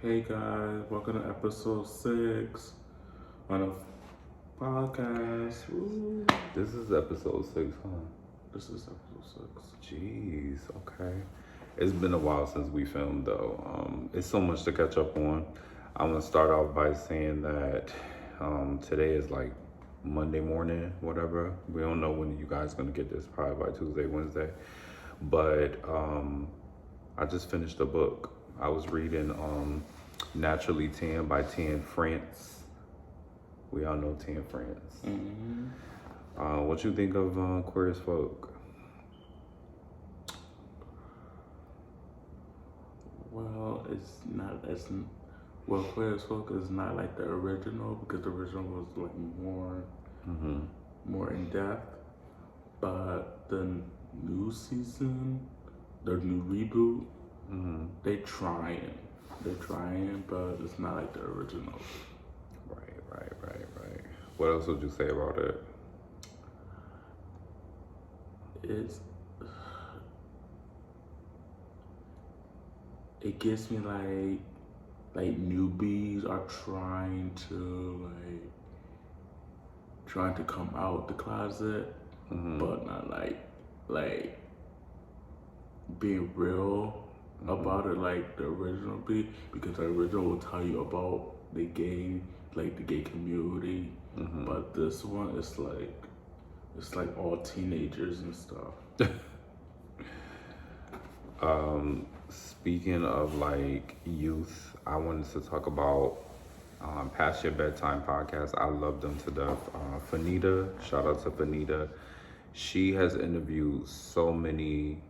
Hey guys, welcome to episode 6 on a podcast. Woo. This is episode 6, huh? This is episode 6. Jeez, okay. It's been a while since we filmed, though. It's so much to catch up on. I'm gonna start off by saying that today is like Monday morning, whatever. We don't know when you guys gonna get this, probably by Tuesday, Wednesday. But I just finished a book. I was reading Naturally Tan by Tan France. We all know Tan France. What you think of Queer as Folk? Well, it's not as well. Queer as Folk is not like the original because the original was like more in depth. But the new season, the new reboot, they're trying, but it's not like the original. Right. What else would you say about it? It gets me like newbies are trying to come out the closet, but not like being real about it like the original be, because the original will tell you about the gay community, but this one is like all teenagers and stuff. Speaking of like youth, I wanted to talk about Past Your Bedtime podcast. I love them to death. Fanita, shout out to Fanita. She has interviewed so many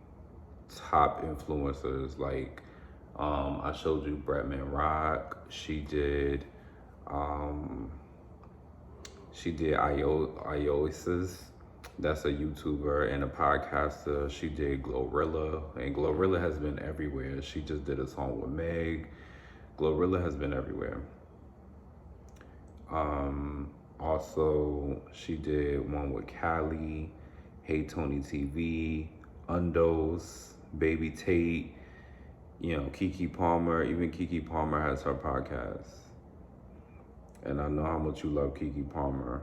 top influencers. Like I showed you Bretman Rock. She did Iosis. That's a YouTuber and a podcaster. She did Glorilla, and Glorilla has been everywhere. She just did a song with Meg. Glorilla has been everywhere. Also, she did one with Callie, Hey Tony TV, Undos, Baby Tate, Kiki Palmer. Even Kiki Palmer has her podcast. And I know how much you love Kiki Palmer,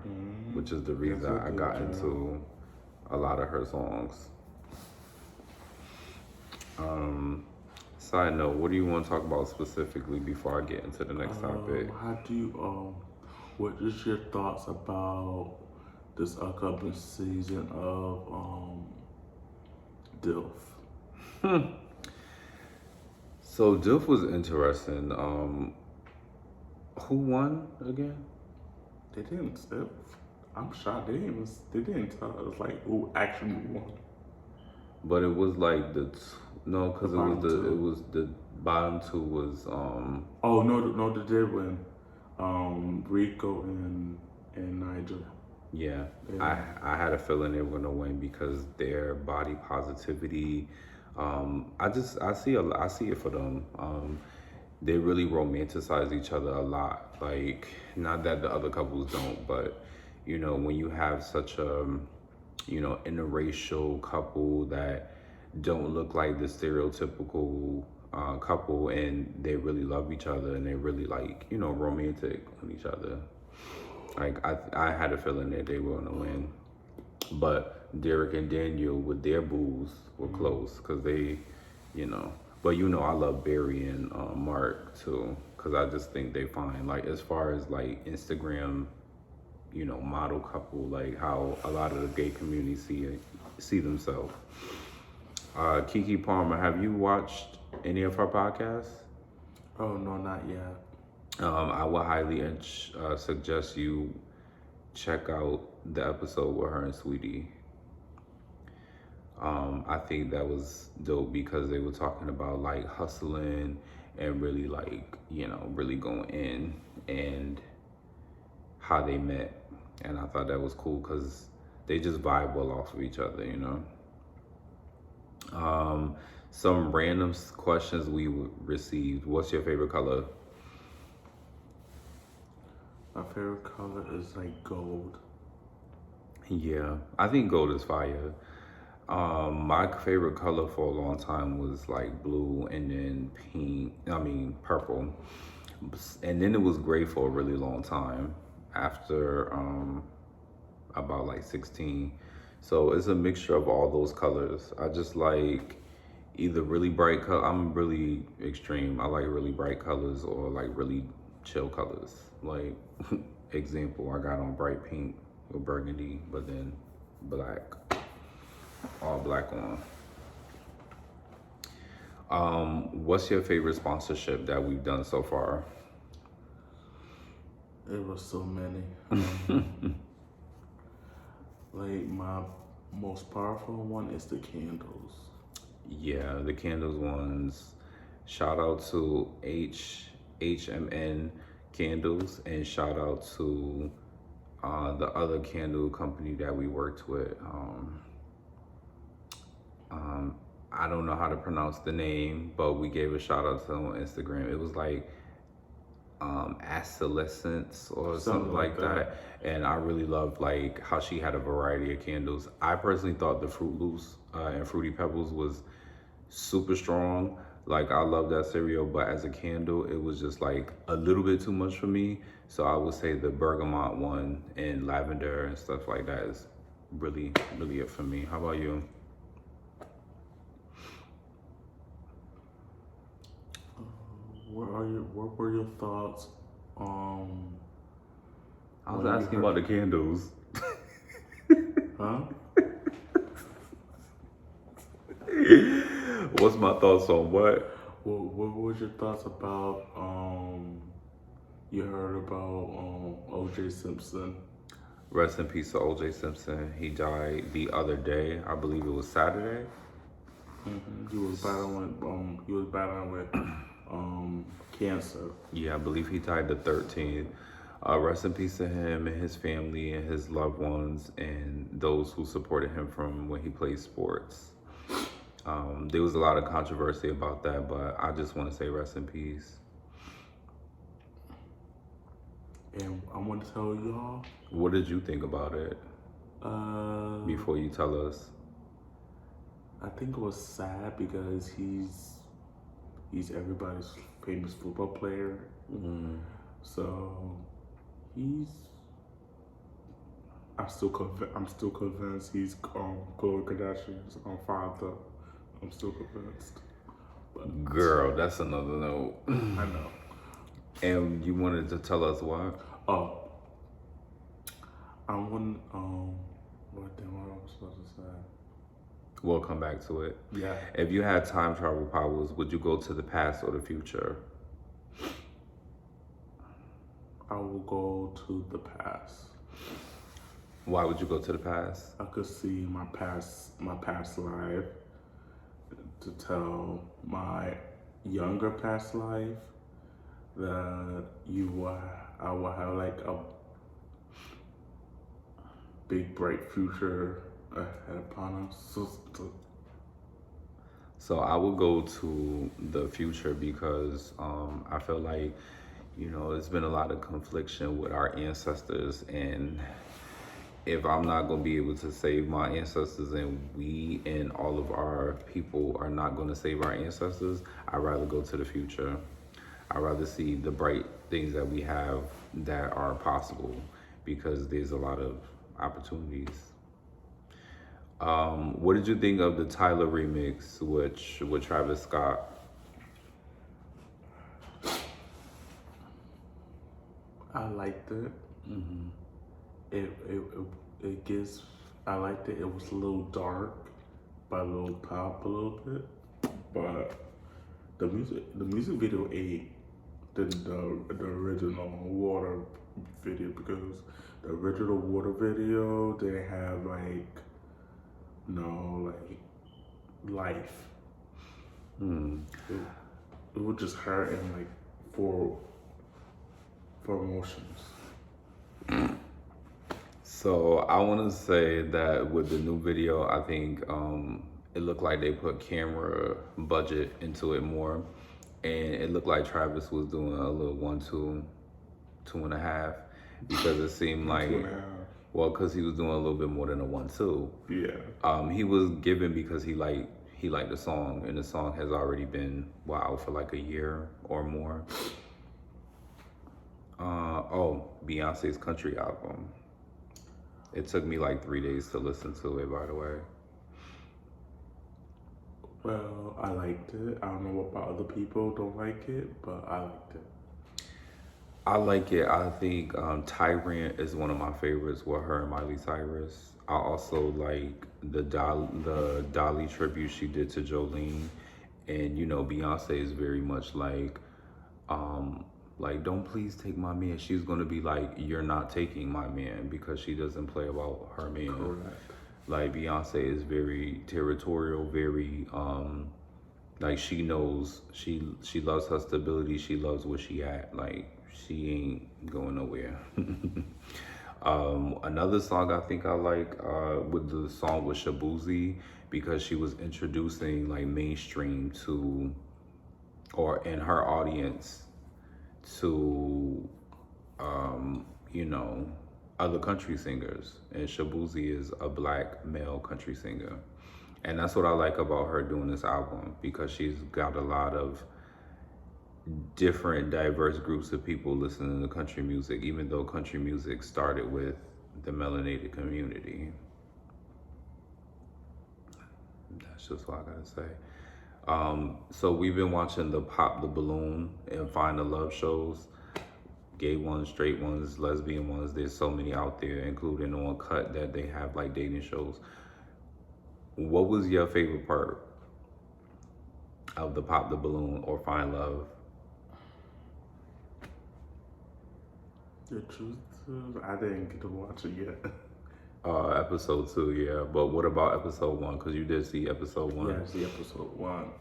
which is the reason I got into a lot of her songs. Side note, what do you want to talk about specifically before I get into the next topic? What is your thoughts about this upcoming season of DILF? So DILF was interesting. Who won again? They didn't. I'm shocked. They didn't tell us like who actually won. But it was like because it was the bottom two was Oh no, they did win. Rico and Nigel. Yeah. I had a feeling they were gonna win because their body positivity. I see it for them. They really romanticize each other a lot. Like, not that the other couples don't, but when you have such a interracial couple that don't look like the stereotypical couple, and they really love each other and they really romantic on each other. Like I had a feeling that they were gonna win, but Derek and Daniel with their boos were close because they, But I love Barry and Mark too because I just think they fine. Like as far as like Instagram, model couple, like how a lot of the gay community see themselves. Kiki Palmer, have you watched any of her podcasts? Oh no, not yet. I would highly suggest you check out the episode with her and Sweetie. I think that was dope because they were talking about like hustling and really really going in and how they met. And I thought that was cool because they just vibe well off of each other, Some random questions we received. What's your favorite color? My favorite color is like gold. Yeah, I think gold is fire. My favorite color for a long time was like blue and then pink, I mean purple. And then it was gray for a really long time after about like 16. So it's a mixture of all those colors. I just like either really bright color. I'm really extreme. I like really bright colors or like really chill colors. Like example, I got on bright pink or burgundy, but then black, all black on. What's your favorite sponsorship that we've done so far? It was so many. Like my most powerful one is the candles. Yeah, the candles ones. Shout out to HMN Candles and shout out to the other candle company that we worked with. I don't know how to pronounce the name, but we gave a shout out to them on Instagram. It was like Ascilescence or something like that. And I really loved like how she had a variety of candles. I personally thought the Fruit Loops and Fruity Pebbles was super strong. Like I love that cereal, but as a candle, it was just like a little bit too much for me. So I would say the bergamot one and lavender and stuff like that is really, really it for me. How about you? What were your thoughts? I was asking about the candles. Huh? What's my thoughts on what? What was your thoughts about you heard about O.J. Simpson? Rest in peace to O.J. Simpson. He died the other day. I believe it was Saturday. He was battling with cancer. Yeah, I believe he died the 13th. Rest in peace to him and his family and his loved ones and those who supported him from when he played sports. There was a lot of controversy about that, but I just want to say rest in peace. And I want to tell y'all. What did you think about it? Before you tell us. I think it was sad because he's everybody's famous football player. So I'm still convinced he's Khloe Kardashian's father. I'm still convinced. But Girl, that's another note. I know. And you wanted to tell us what? Oh, I want what I was supposed to say. We'll come back to it. Yeah. If you had time travel powers, would you go to the past or the future? I will go to the past. Why would you go to the past? I could see my past life to tell my younger past life that I will have like a big bright future ahead upon us. So I would go to the future because I feel like, you know, there's been a lot of confliction with our ancestors, and if I'm not going to be able to save my ancestors and we and all of our people are not going to save our ancestors, I'd rather go to the future. I'd rather see the bright things that we have that are possible because there's a lot of opportunities. What did you think of the Tyler remix with Travis Scott? I liked it. It gives. I liked it. It was a little dark, but a little pop a little bit. But the music video ate the original Water video because the original Water video they have like life. It was just her and like for emotions. So I want to say that with the new video, I think it looked like they put camera budget into it more, and it looked like Travis was doing a little 1, 2, 2.5, because it seemed like Well, because he was doing a little bit more than a 1-2. Yeah. He was given because he liked the song, and the song has already been out for like a year or more. Beyonce's country album. It took me like 3 days to listen to it, by the way. Well, I liked it. I don't know about other people don't like it, but I liked it. I like it. I think Tyrant is one of my favorites with her and Miley Cyrus. I also like the Dolly tribute she did to Jolene. And Beyonce is very much like don't please take my man. She's gonna be like, you're not taking my man, because she doesn't play about her man. Correct. Like Beyonce is very territorial, very like she knows she loves her stability. She loves where she at. Like she ain't going nowhere. Another song I think I like with the song with Shabuzi, because she was introducing like mainstream to, or in her audience to, other country singers. And Shabuzi is a black male country singer. And that's what I like about her doing this album, because she's got a lot of different diverse groups of people listening to country music, even though country music started with the melanated community. That's just what I gotta say. So we've been watching the Pop the Balloon and Find the Love shows. Gay ones, straight ones, lesbian ones. There's so many out there, including on Cut, that they have like dating shows. What was your favorite part of the Pop the Balloon or Find Love? The truth is, I didn't get to watch it yet. Episode 2, yeah. But what about episode 1? Because you did see episode 1. Yeah, I see episode 1.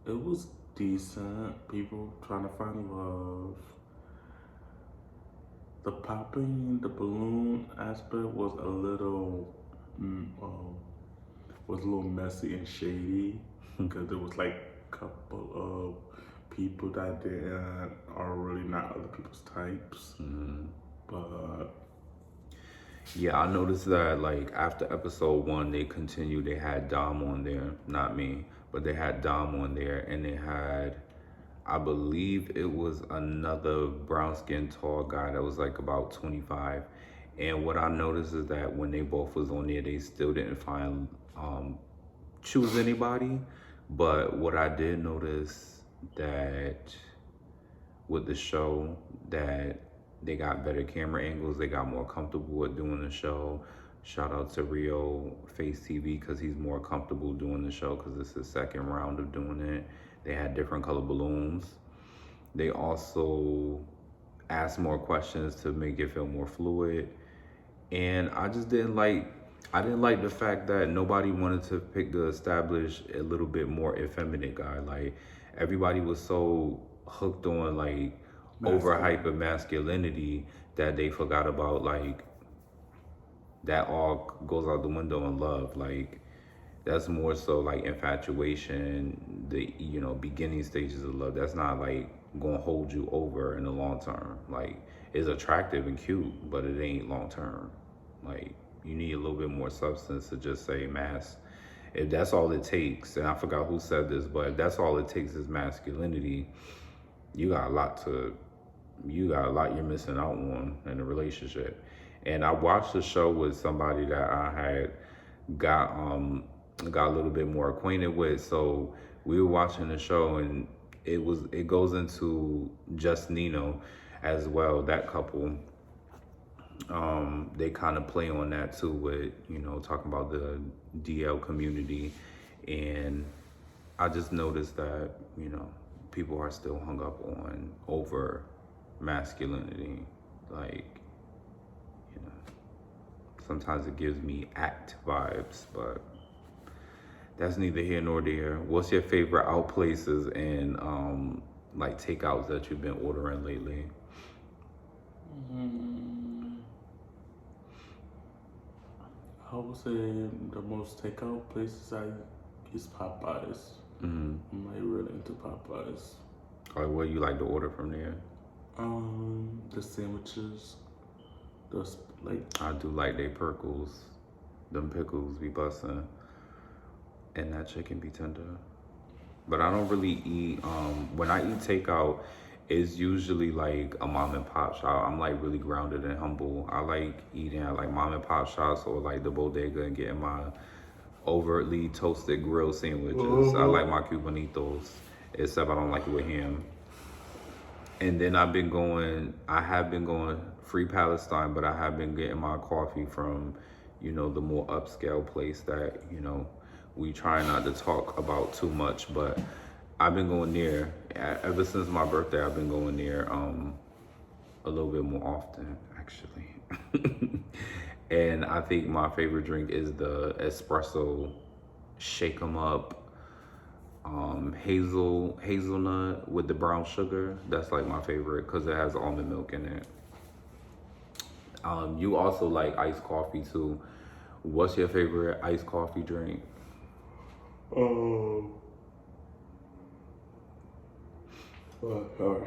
It was decent. People trying to find love. The popping the balloon aspect was a little messy and shady, because there was like a couple of people that are really not other people's types. But yeah, I noticed that like after episode 1, they continued. They had Dom on there, not me, but they had Dom on there, and they had, I believe it was another brown skinned tall guy that was like about 25. And what I noticed is that when they both was on there, they still didn't choose anybody. But what I did notice that with the show, that they got better camera angles. They got more comfortable with doing the show. Shout out to Rio Face TV, because he's more comfortable doing the show, because this is his second round of doing it. They had different color balloons. They also asked more questions to make it feel more fluid. And I just didn't like the fact that nobody wanted to pick the established, a little bit more effeminate guy. Like everybody was so hooked on like overhyper masculinity that they forgot about like that all goes out the window in love. Like that's more so like infatuation, the beginning stages of love. That's not like gonna hold you over in the long term. Like it's attractive and cute, but it ain't long term. Like you need a little bit more substance to just say mass. If that's all it takes, and I forgot who said this, but if that's all it takes is masculinity, you got a lot you're missing out on in a relationship. And I watched the show with somebody that I had got a little bit more acquainted with. So we were watching the show, and it goes into Just Nino as well, that couple. They kind of play on that too, with talking about the DL community. And I just noticed that people are still hung up on over masculinity. Like sometimes it gives me act vibes, but that's neither here nor there. What's your favorite out places and like takeouts that you've been ordering lately? I would say the most takeout places is Popeyes. I'm like really into Popeyes. Like what you like to order from there? The sandwiches, Those like I do like they perkles. Them pickles be bussin'. And that chicken be tender. But I don't really eat, when I eat takeout, it's usually like a mom and pop shop. I'm like really grounded and humble. I like eating at like mom and pop shops or like the bodega and getting my overtly toasted grill sandwiches. I like my cubanitos, except I don't like it with ham. And then I have been going free Palestine, but I have been getting my coffee from, the more upscale place that, we try not to talk about too much, but I've been going there ever since my birthday. I've been going there a little bit more often, actually. And I think my favorite drink is the espresso shake 'em up hazelnut with the brown sugar. That's like my favorite because it has almond milk in it. You also like iced coffee too. What's your favorite iced coffee drink? oh, sorry.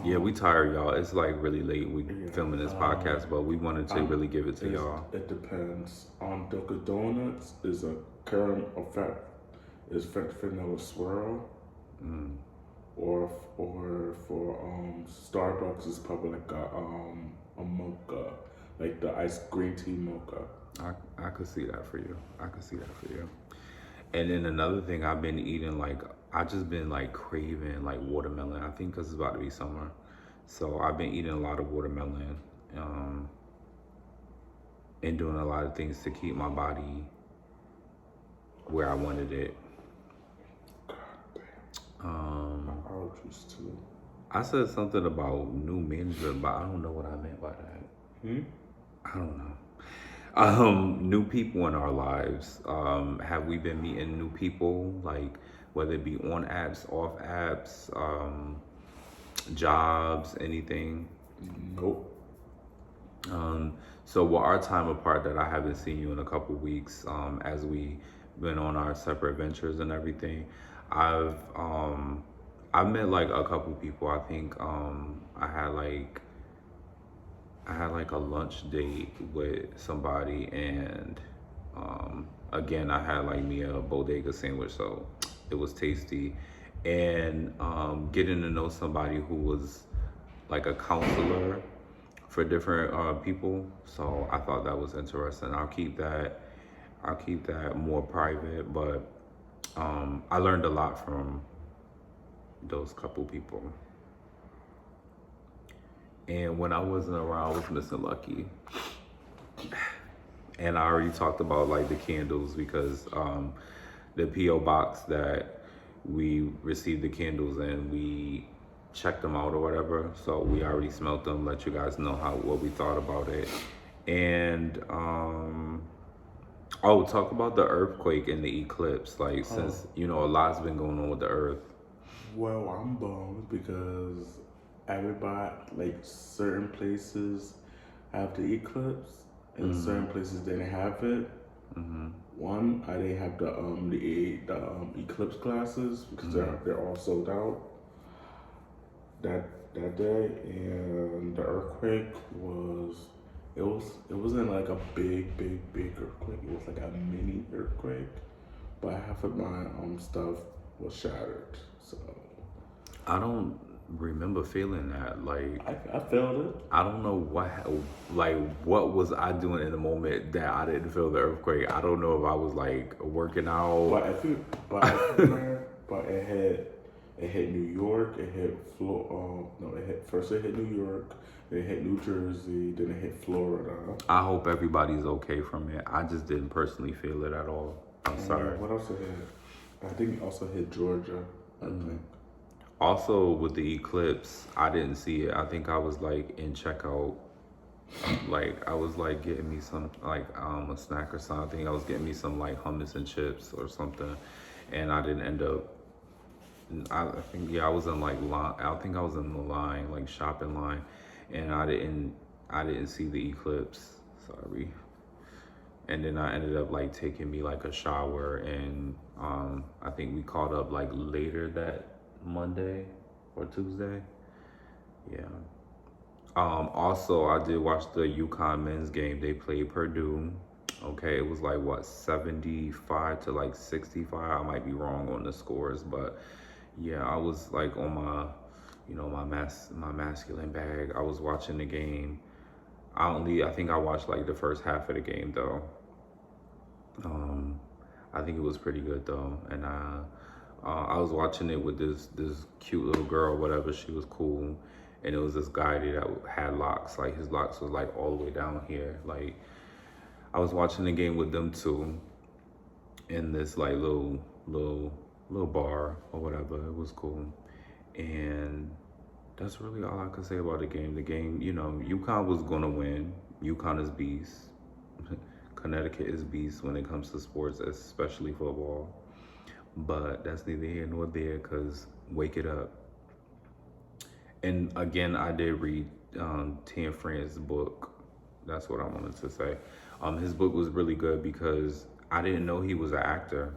Yeah, we tired, y'all. It's like really late. We filming this podcast, but we wanted to really give it to It's- y'all. It depends. Dunkin' Donuts is a caramel fat is French vanilla swirl, or for Starbucks is probably like a mocha, like the iced green tea mocha. I could see that for you. And then another thing I've been eating, like, I just been like craving like watermelon. I think because it's about to be summer. So I've been eating a lot of watermelon and doing a lot of things to keep my body where I wanted it. Allergies too. I said something about new management, but I don't know what I meant by that. I don't know. New people in our lives. Have we been meeting new people, like whether it be on apps, off apps, jobs, anything? Nope. So with our time apart that I haven't seen you in a couple weeks, as we been on our separate ventures and everything, I've met like a couple people. I think I had like a lunch date with somebody, and again I had like me a bodega sandwich, so it was tasty. And getting to know somebody who was like a counselor for different people, so I thought that was interesting. I'll keep that more private, but I learned a lot from those couple people. And when I wasn't around, I was missing Lucky. And I already talked about like the candles, because the P.O. box that we received the candles in, we checked them out or whatever. So we already smelt them, let you guys know what we thought about it. And talk about the earthquake and the eclipse. Like, since a lot's been going on with the earth. Well, I'm bummed because everybody, like certain places have the eclipse and certain places didn't have it. One, I didn't have the eclipse classes because they're all sold out that day, and the earthquake it wasn't like a big earthquake. It was like a mini earthquake, but half of my stuff was shattered. So I don't remember feeling that. Like, I felt it. I don't know what was I doing in the moment that I didn't feel the earthquake. I don't know if I was like working out. But it hit New York. It hit it hit New York. Then it hit New Jersey. Then it hit Florida. I hope everybody's okay from it. I just didn't personally feel it at all. I'm sorry. What else it hit? I think it also hit Georgia. I think. Also, with the eclipse, I didn't see it. I think I was like in checkout. Like, I was like getting me some like a snack or something. I was getting me some like hummus and chips or something, and I didn't end up. I think I was in like line. I think I was in the line, like shopping line, and I didn't see the eclipse. Sorry. And then I ended up like taking me like a shower, and I think we caught up like later that Monday or Tuesday. Yeah. Also, I did watch the UConn men's game. They played Purdue. Okay, it was like what 75 to like 65. I might be wrong on the scores, but yeah, I was like on my, my masculine bag. I was watching the game. I think I watched like the first half of the game though. I think it was pretty good though, and I was watching it with this cute little girl, whatever. She was cool, and it was this guy that had locks. Like his locks was like all the way down here. Like I was watching the game with them too, in this like little bar or whatever. It was cool, and that's really all I could say about the game. The game, UConn was gonna win. UConn is beast. Connecticut is beast when it comes to sports, especially football. But that's neither here nor there, because wake it up. And again, I did read Tan France's book. That's what I wanted to say. His book was really good because I didn't know he was an actor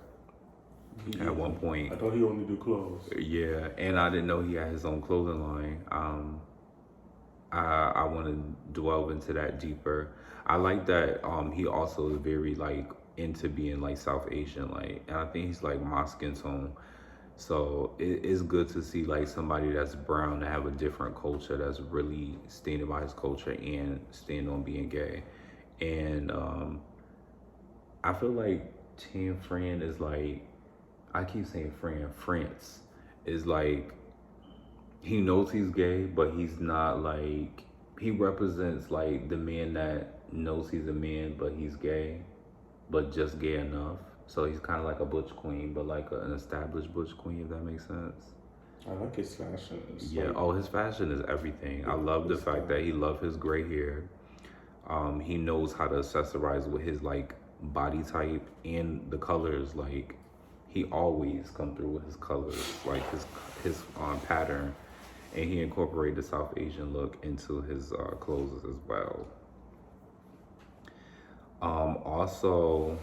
at one point. I thought he only do clothes. Yeah, and I didn't know he had his own clothing line. I want to delve into that deeper. I like that he also is very like into being like South Asian, like, and I think he's like my skin tone. So it's good to see like somebody that's brown to have a different culture that's really standing by his culture and stand on being gay. And I feel like Tan Fran is like, I keep saying France is like, he knows he's gay, but he's not like, he represents like the man that knows he's a man, but he's gay, but just gay enough. So he's kind of like a butch queen, but like an established butch queen, if that makes sense. I like his fashion. Yeah, his fashion is everything. I love the fact that he loves his gray hair. He knows how to accessorize with his like body type and the colors. Like he always come through with his colors, like his pattern, and he incorporated the South Asian look into his clothes as well. Also,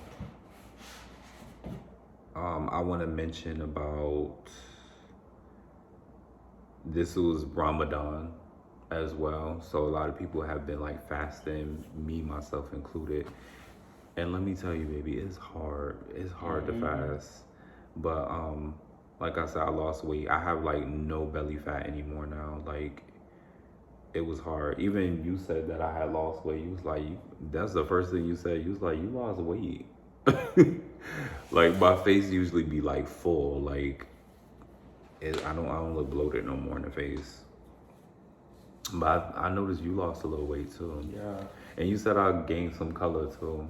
I want to mention about this was Ramadan as well. So a lot of people have been like fasting, me, myself included. And let me tell you, baby, it's hard. It's hard to fast. But like I said, I lost weight. I have like no belly fat anymore now. Like it was hard. Even you said that I had lost weight. You was like, that's the first thing you said. You was like, you lost weight. Like my face usually be like full. Like I don't look bloated no more in the face. But I noticed you lost a little weight too. Yeah. And you said I gained some color too.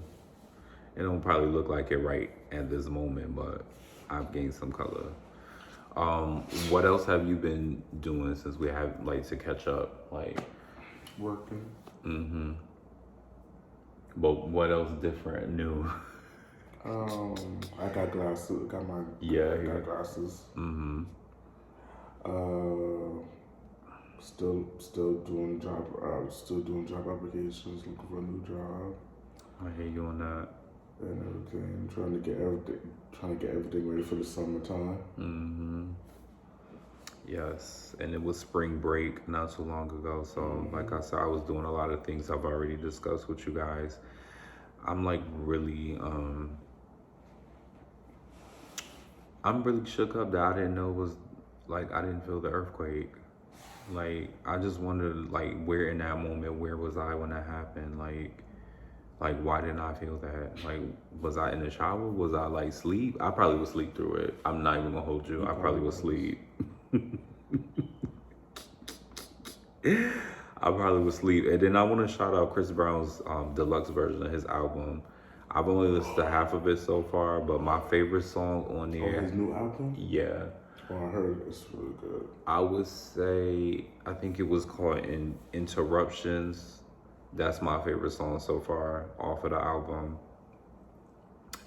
It don't probably look like it right at this moment, but I've gained some color. What else have you been doing since we have like to catch up? Like working. Mm-hmm. But what else different, new? I got glasses. Got my I got glasses. Mm-hmm. Still doing job applications, looking for a new job. I hear you on that. And everything, trying to get everything ready for the summertime. Mm-hmm. Yes, and it was spring break not too long ago. So, like I said, I was doing a lot of things I've already discussed with you guys. I'm like really, I'm really shook up that I didn't know was like I didn't feel the earthquake. Like I just wondered, like where in that moment, where was I when that happened? Like, why didn't I feel that? Like, was I in the shower? Was I like sleep? I probably was sleep through it. I'm not even gonna hold you. I probably was sleep. I probably was sleep. And then I want to shout out Chris Brown's deluxe version of his album. I've only listened to half of it so far, but my favorite song on there. Oh, his new album? Yeah. Oh, I heard it. It's really good. I would say, I think it was called Interruptions. That's my favorite song so far off of the album.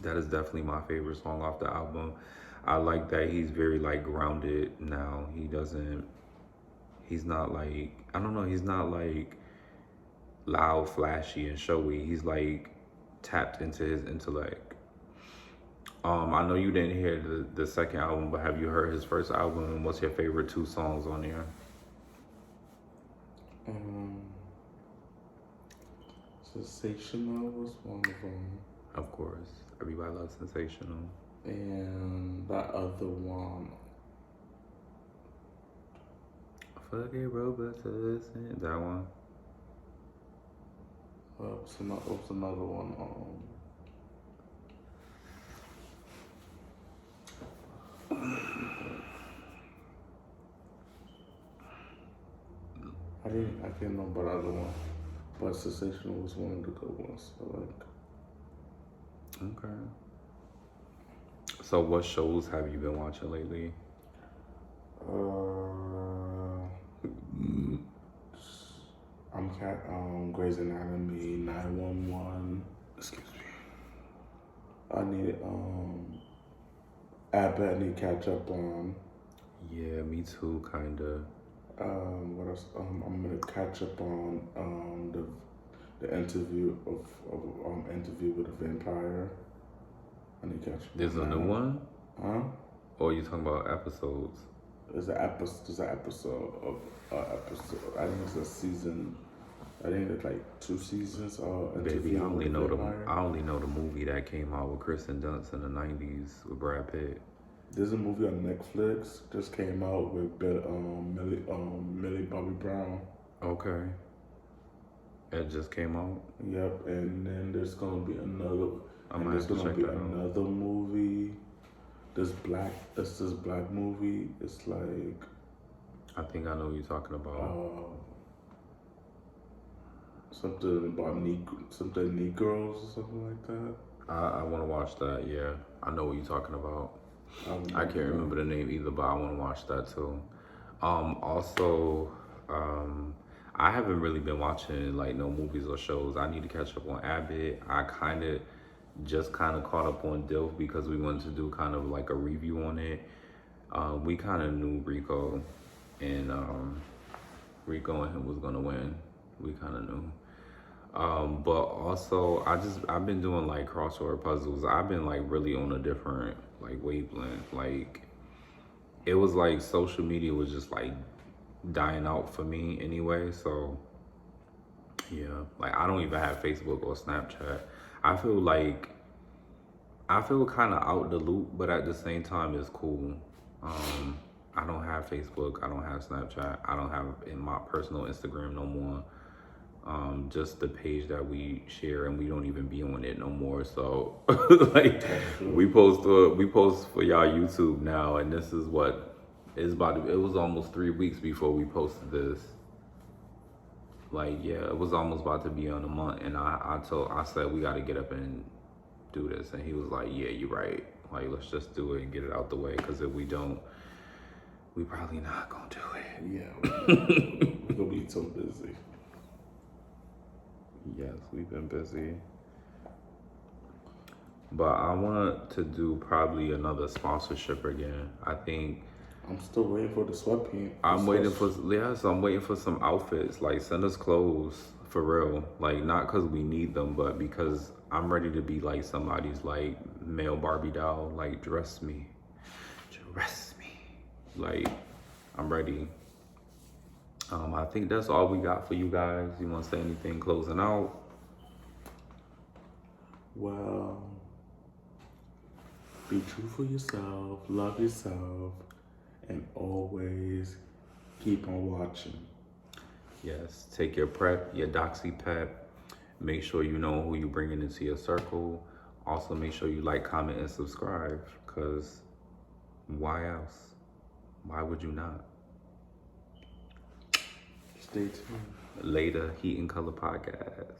That is definitely my favorite song off the album. I like that he's very like grounded now. He's not like, I don't know, he's not like loud, flashy, and showy. He's like tapped into his intellect. I know you didn't hear the second album, but have you heard his first album? And what's your favorite 2 songs on there? Sensational was one of them. Of course, everybody loves Sensational. And that other one. Fuck it, robots, that one. What's another one? I can't remember the other one. But Sensational was one of the good ones. I like. Okay. So what shows have you been watching lately? I'm Grey's Anatomy, 911. Excuse me. I need Abbott. I need to catch up on. Yeah, me too, kinda. What else? I'm gonna catch up on the interview interview with a vampire. I need to catch up. There's a new one? Huh? Or are you talking about episodes? There's an episode of I think it's a season. I think it's like 2 seasons. Baby, I only know the movie that came out with Kristen Dunst in the '90s with Brad Pitt. There's a movie on Netflix just came out with Millie Bobby Brown. Okay. It just came out. Yep, and then there's gonna be another. There's gonna be another movie. This black movie. It's like. I think I know what you're talking about. Something about Negroes or something like that. I want to watch that. Yeah, I know what you're talking about. I can't remember the name either, but I want to watch that too. Also, I haven't really been watching like no movies or shows. I need to catch up on Abbott. I kind of caught up on DILF because we wanted to do kind of like a review on it. We kind of knew Rico and Rico and him was gonna win. We kind of knew. But also I've been doing like crossword puzzles. I've been like really on a different like wavelength. Like it was like social media was just like dying out for me anyway. So yeah, like I don't even have Facebook or Snapchat. I feel kind of out the loop, but at the same time it's cool. I don't have Facebook. I don't have Snapchat. I don't have in my personal Instagram no more. Just the page that we share, and we don't even be on it no more. So like we post for y'all YouTube now, and this is what is about to, it was almost 3 weeks before we posted this. Like yeah, it was almost about to be on a month, and I said we got to get up and do this, and he was like, yeah, you're right. Like let's just do it and get it out the way, because if we don't, we probably not gonna do it. Yeah, we're gonna be so busy. Yes, we've been busy. But I want to do probably another sponsorship again. I think I'm still waiting for the sweatpants. I'm waiting for some outfits. Like send us clothes for real. Like not because we need them, but because I'm ready to be like somebody's like male Barbie doll. Like dress me. Like I'm ready. I think that's all we got for you guys. You want to say anything closing out? Well, be true for yourself, love yourself, and always keep on watching. Yes, take your prep, your doxy pep. Make sure you know who you're bringing into your circle. Also, make sure you like, comment, and subscribe, because why else? Why would you not? Stay tuned. Later, Heat and Color Podcast.